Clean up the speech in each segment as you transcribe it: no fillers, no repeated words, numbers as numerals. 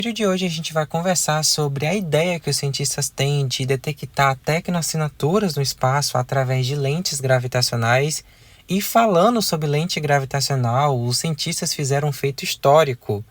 No vídeo de hoje a gente vai conversar sobre a ideia que os cientistas têm de detectar tecnoassinaturas no espaço através de lentes gravitacionais. E falando sobre lente gravitacional, os cientistas fizeram um feito histórico.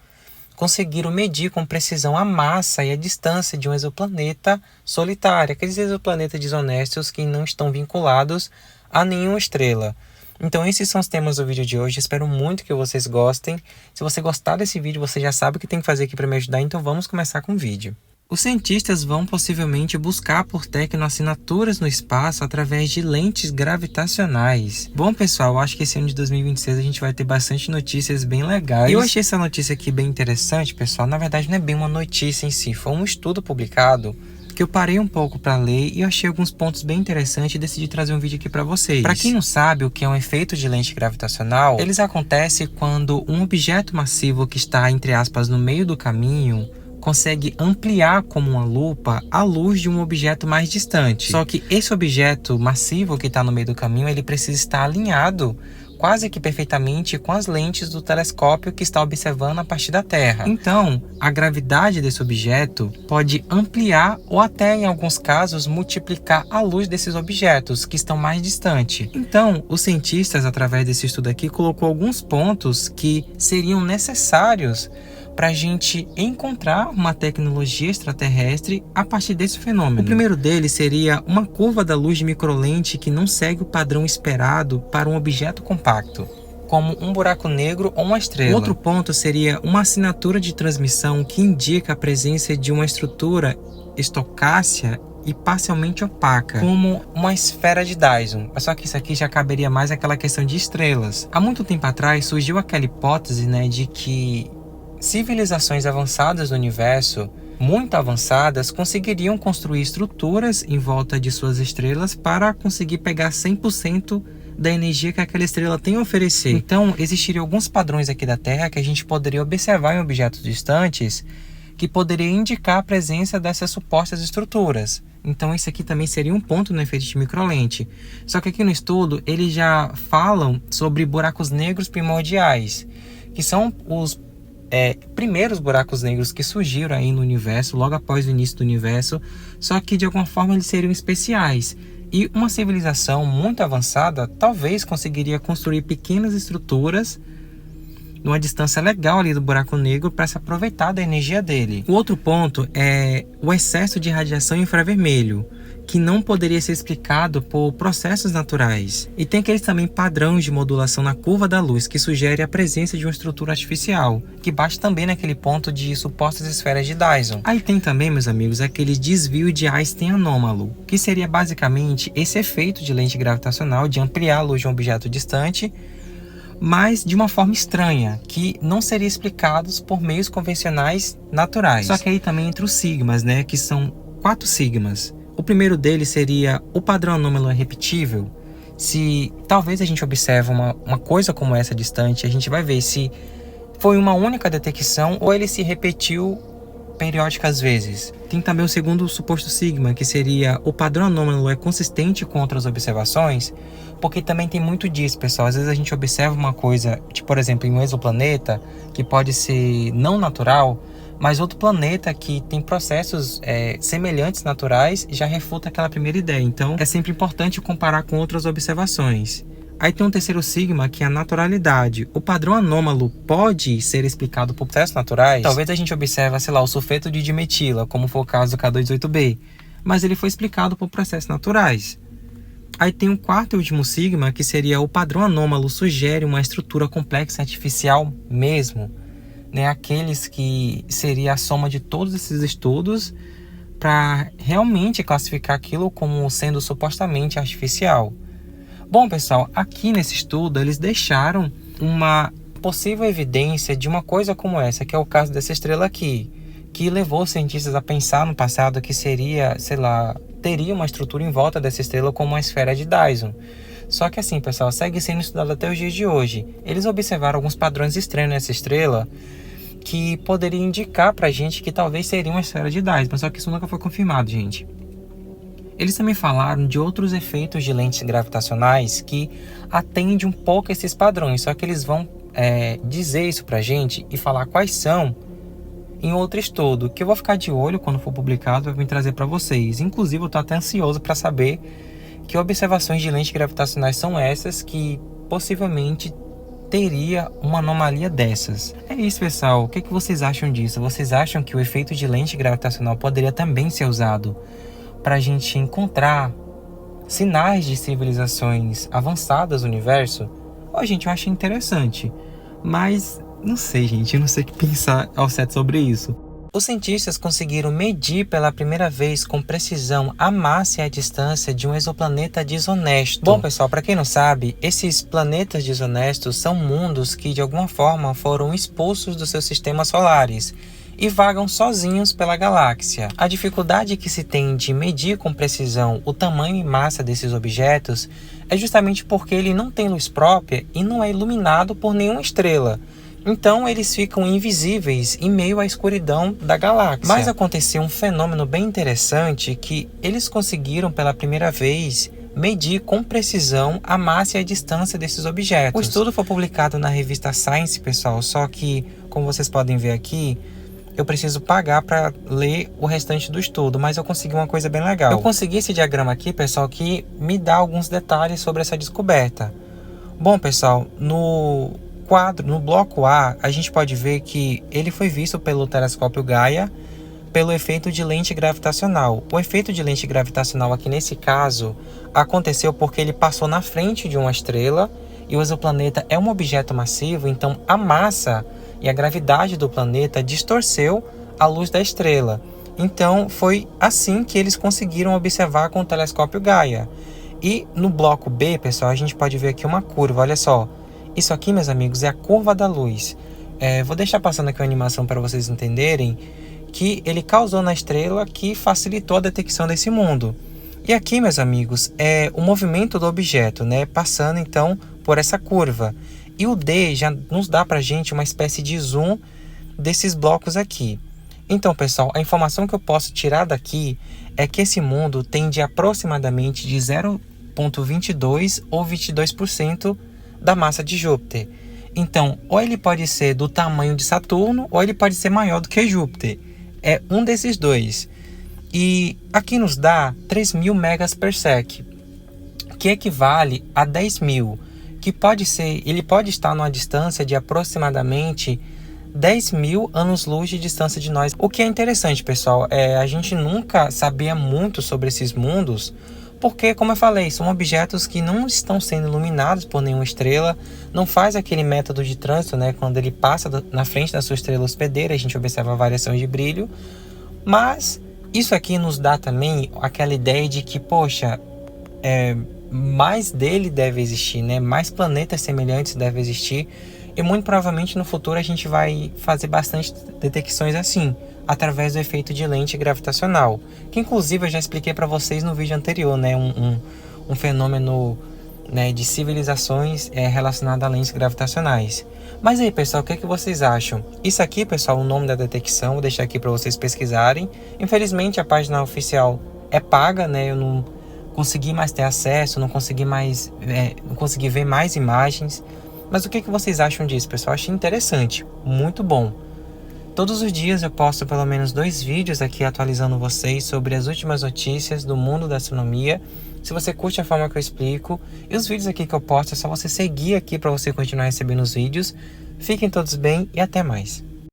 Conseguiram medir com precisão a massa e a distância de um exoplaneta solitário, aqueles exoplanetas desonestos que não estão vinculados a nenhuma estrela. Então esses são os temas do vídeo de hoje, espero muito que vocês gostem. Se você gostar desse vídeo, você já sabe o que tem que fazer aqui para me ajudar, então vamos começar com o vídeo. Os cientistas vão possivelmente buscar por tecnoassinaturas no espaço através de lentes gravitacionais. Bom pessoal, eu acho que esse ano de 2026 a gente vai ter bastante notícias bem legais. E eu achei essa notícia aqui bem interessante, pessoal. Na verdade não é bem uma notícia em si, foi um estudo publicado que eu parei um pouco para ler e eu achei alguns pontos bem interessantes e decidi trazer um vídeo aqui para vocês. Para quem não sabe o que é um efeito de lente gravitacional, eles acontecem quando um objeto massivo que está, entre aspas, no meio do caminho, consegue ampliar como uma lupa a luz de um objeto mais distante. Só que esse objeto massivo que está no meio do caminho, ele precisa estar alinhado quase que perfeitamente com as lentes do telescópio que está observando a partir da Terra. Então, a gravidade desse objeto pode ampliar ou até, em alguns casos, multiplicar a luz desses objetos que estão mais distantes. Então, os cientistas, através desse estudo aqui, colocou alguns pontos que seriam necessários para a gente encontrar uma tecnologia extraterrestre a partir desse fenômeno. O primeiro deles seria uma curva da luz de microlente que não segue o padrão esperado para um objeto compacto, como um buraco negro ou uma estrela. Outro ponto seria uma assinatura de transmissão que indica a presença de uma estrutura estocástica e parcialmente opaca, como uma esfera de Dyson. Só que isso aqui já caberia mais àquela questão de estrelas. Há muito tempo atrás surgiu aquela hipótese, de que civilizações avançadas do universo, muito avançadas, conseguiriam construir estruturas em volta de suas estrelas para conseguir pegar 100% da energia que aquela estrela tem a oferecer. Então, existiriam alguns padrões aqui da Terra que a gente poderia observar em objetos distantes que poderia indicar a presença dessas supostas estruturas. Então, esse aqui também seria um ponto no efeito de microlente. Só que aqui no estudo, eles já falam sobre buracos negros primordiais, que são os primeiros buracos negros que surgiram aí no universo, logo após o início do universo, só que de alguma forma eles seriam especiais. E uma civilização muito avançada talvez conseguiria construir pequenas estruturas numa distância legal ali do buraco negro para se aproveitar da energia dele. O outro ponto é o excesso de radiação infravermelho, que não poderia ser explicado por processos naturais. E tem aqueles também padrões de modulação na curva da luz, que sugere a presença de uma estrutura artificial, que bate também naquele ponto de supostas esferas de Dyson. Aí tem também, meus amigos, aquele desvio de Einstein anômalo, que seria basicamente esse efeito de lente gravitacional de ampliar a luz de um objeto distante, mas de uma forma estranha, que não seria explicado por meios convencionais naturais. Só que aí também entra os sigmas, que são 4 sigmas. O primeiro deles seria o padrão anômalo é repetível. Se talvez a gente observe uma coisa como essa distante, a gente vai ver se foi uma única detecção ou ele se repetiu periódicas vezes. Tem também o segundo suposto sigma, que seria o padrão anômalo é consistente com outras observações, porque também tem muito disso, pessoal. Às vezes a gente observa uma coisa, tipo, por exemplo, em um exoplaneta, que pode ser não natural, mas outro planeta que tem processos semelhantes naturais já refuta aquela primeira ideia. Então é sempre importante comparar com outras observações. Aí tem um terceiro sigma, que é a naturalidade. O padrão anômalo pode ser explicado por processos naturais. Talvez a gente observe, o sulfeto de dimetila, como foi o caso do K218b, mas ele foi explicado por processos naturais. Aí tem um quarto e último sigma, que seria o padrão anômalo sugere uma estrutura complexa artificial mesmo. Aqueles que seria a soma de todos esses estudos para realmente classificar aquilo como sendo supostamente artificial. Bom, pessoal, aqui nesse estudo eles deixaram uma possível evidência de uma coisa como essa, que é o caso dessa estrela aqui, que levou os cientistas a pensar no passado que seria, teria uma estrutura em volta dessa estrela como uma esfera de Dyson. Só que assim, pessoal, segue sendo estudado até os dias de hoje. Eles observaram alguns padrões estranhos nessa estrela que poderia indicar pra gente que talvez seria uma esfera de Dyson, só que isso nunca foi confirmado, gente. Eles também falaram de outros efeitos de lentes gravitacionais que atendem um pouco a esses padrões, só que eles vão dizer isso pra gente e falar quais são em outro estudo, que eu vou ficar de olho quando for publicado, eu vim trazer para vocês. Inclusive, eu estou até ansioso para saber que observações de lentes gravitacionais são essas que possivelmente teria uma anomalia dessas. É isso, pessoal. O que vocês acham disso? Vocês acham que o efeito de lente gravitacional poderia também ser usado para a gente encontrar sinais de civilizações avançadas no universo? Gente, eu acho interessante, mas não sei, gente, eu não sei o que pensar ao certo sobre isso. Os cientistas conseguiram medir pela primeira vez com precisão a massa e a distância de um exoplaneta desonesto. Bom, pessoal, para quem não sabe, esses planetas desonestos são mundos que de alguma forma foram expulsos dos seus sistemas solares e vagam sozinhos pela galáxia. A dificuldade que se tem de medir com precisão o tamanho e massa desses objetos é justamente porque ele não tem luz própria e não é iluminado por nenhuma estrela. Então eles ficam invisíveis em meio à escuridão da galáxia. Mas aconteceu um fenômeno bem interessante que eles conseguiram pela primeira vez medir com precisão a massa e a distância desses objetos. O estudo foi publicado na revista Science, pessoal, só que, como vocês podem ver aqui, eu preciso pagar para ler o restante do estudo, mas eu consegui uma coisa bem legal. Eu consegui esse diagrama aqui, pessoal, que me dá alguns detalhes sobre essa descoberta. Bom, pessoal, no bloco A, a gente pode ver que ele foi visto pelo telescópio Gaia pelo efeito de lente gravitacional. O efeito de lente gravitacional aqui nesse caso aconteceu porque ele passou na frente de uma estrela e o exoplaneta é um objeto massivo, então a massa e a gravidade do planeta distorceu a luz da estrela. Então foi assim que eles conseguiram observar com o telescópio Gaia. E no bloco B, pessoal, a gente pode ver aqui uma curva, olha só. Isso aqui, meus amigos, é a curva da luz. Vou deixar passando aqui uma animação para vocês entenderem que ele causou na estrela que facilitou a detecção desse mundo. E aqui, meus amigos, é o movimento do objeto, né, passando então por essa curva. E o D já nos dá para a gente uma espécie de zoom desses blocos aqui. Então, pessoal, a informação que eu posso tirar daqui é que esse mundo tem de aproximadamente de 0,22 ou 22% da massa de Júpiter. Então, ou ele pode ser do tamanho de Saturno, ou ele pode ser maior do que Júpiter. É um desses dois. E aqui nos dá 3.000 megaparsec, que equivale a 10.000, que ele pode estar numa distância de aproximadamente 10.000 anos-luz de distância de nós. O que é interessante, pessoal, a gente nunca sabia muito sobre esses mundos, porque, como eu falei, são objetos que não estão sendo iluminados por nenhuma estrela, não faz aquele método de trânsito, né? Quando ele passa na frente da sua estrela hospedeira, a gente observa variações de brilho, mas isso aqui nos dá também aquela ideia de que, poxa, mais dele deve existir, né? Mais planetas semelhantes devem existir, e muito provavelmente no futuro a gente vai fazer bastante detecções assim, através do efeito de lente gravitacional, que inclusive eu já expliquei para vocês no vídeo anterior, né? Um fenômeno, né, de civilizações relacionado a lentes gravitacionais. Mas aí, pessoal, o que vocês acham? Isso aqui, pessoal, o nome da detecção, vou deixar aqui para vocês pesquisarem. Infelizmente a página oficial é paga, né? Eu não consegui mais ter acesso, não consegui ver mais imagens. Mas o que vocês acham disso, pessoal? Achei interessante, muito bom. Todos os dias eu posto pelo menos 2 vídeos aqui atualizando vocês sobre as últimas notícias do mundo da astronomia. Se você curte a forma que eu explico, e os vídeos aqui que eu posto, é só você seguir aqui para você continuar recebendo os vídeos. Fiquem todos bem e até mais.